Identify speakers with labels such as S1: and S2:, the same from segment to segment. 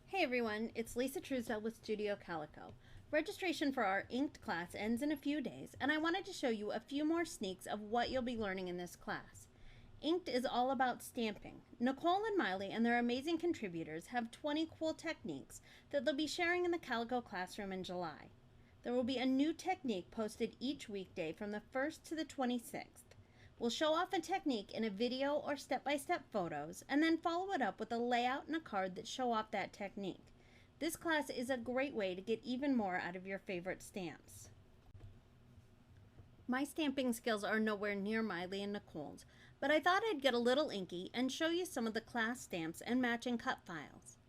S1: Hey everyone, it's Lisa Truesdell with Studio Calico. Registration for our inked class ends in a few days, and I wanted to show you a few more sneaks of what you'll be learning in this class. Inked is all about stamping. Nicole and Miley and their amazing contributors have 20 cool techniques that they'll be sharing in the Calico classroom in July. There will be a new technique posted each weekday from the 1st to the 26th. We'll show off a technique in a video or step-by-step photos, and then follow it up with a layout and a card that show off that technique. This class is a great way to get even more out of your favorite stamps. My stamping skills are nowhere near Miley and Nicole's, but I thought I'd get a little inky and show you some of the class stamps and matching cut files.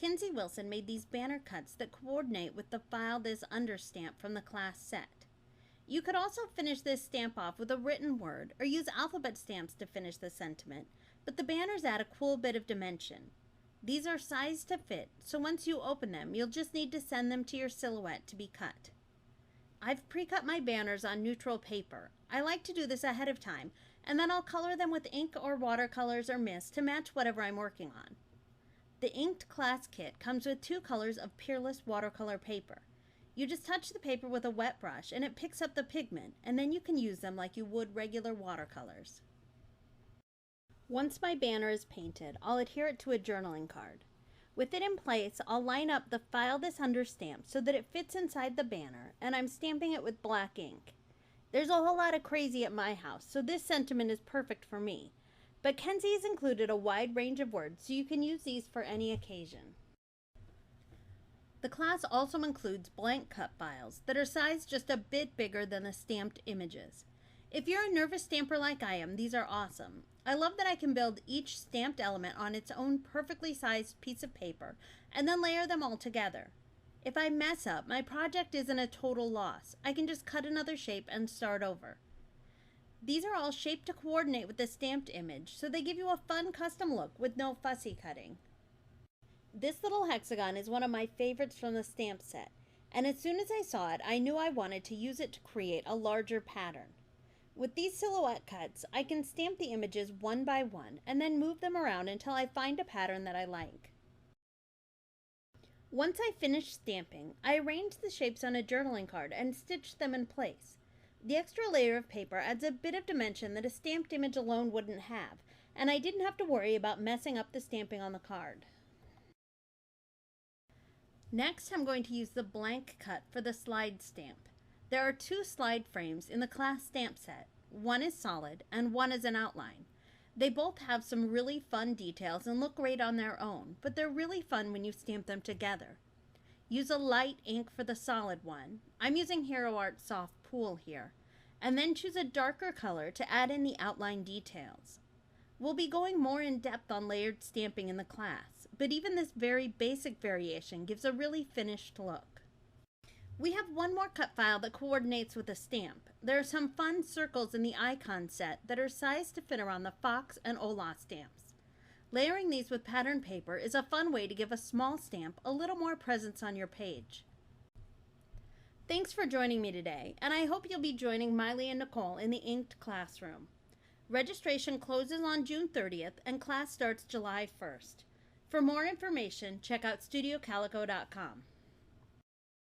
S1: Kinsey Wilson made these banner cuts that coordinate with the File This Under stamp from the class set. You could also finish this stamp off with a written word or use alphabet stamps to finish the sentiment, but the banners add a cool bit of dimension. These are sized to fit, so once you open them, you'll just need to send them to your silhouette to be cut. I've pre-cut my banners on neutral paper. I like to do this ahead of time, and then I'll color them with ink or watercolors or mist to match whatever I'm working on. The inked class kit comes with 2 colors of Peerless watercolor paper. You just touch the paper with a wet brush and it picks up the pigment, and then you can use them like you would regular watercolors. Once my banner is painted, I'll adhere it to a journaling card. With it in place, I'll line up the File This Under stamp so that it fits inside the banner, and I'm stamping it with black ink. There's a whole lot of crazy at my house, so this sentiment is perfect for me. But Kenzie has included a wide range of words, so you can use these for any occasion. The class also includes blank cut files that are sized just a bit bigger than the stamped images. If you're a nervous stamper like I am, these are awesome. I love that I can build each stamped element on its own perfectly sized piece of paper and then layer them all together. If I mess up, my project isn't a total loss. I can just cut another shape and start over. These are all shaped to coordinate with the stamped image, so they give you a fun custom look with no fussy cutting. This little hexagon is one of my favorites from the stamp set, and as soon as I saw it, I knew I wanted to use it to create a larger pattern. With these silhouette cuts, I can stamp the images one by one and then move them around until I find a pattern that I like. Once I finish stamping, I arrange the shapes on a journaling card and stitch them in place. The extra layer of paper adds a bit of dimension that a stamped image alone wouldn't have, and I didn't have to worry about messing up the stamping on the card. Next, I'm going to use the blank cut for the slide stamp. There are 2 slide frames in the class stamp set. One is solid and one is an outline. They both have some really fun details and look great on their own, but they're really fun when you stamp them together. Use a light ink for the solid one. I'm using Hero Art Soft Pool here. And then choose a darker color to add in the outline details. We'll be going more in depth on layered stamping in the class, but even this very basic variation gives a really finished look. We have one more cut file that coordinates with a stamp. There are some fun circles in the icon set that are sized to fit around the Fox and Ola stamps. Layering these with pattern paper is a fun way to give a small stamp a little more presence on your page. Thanks for joining me today, and I hope you'll be joining Miley and Nicole in the inked classroom. Registration closes on June 30th and class starts July 1st. For more information, check out studiocalico.com.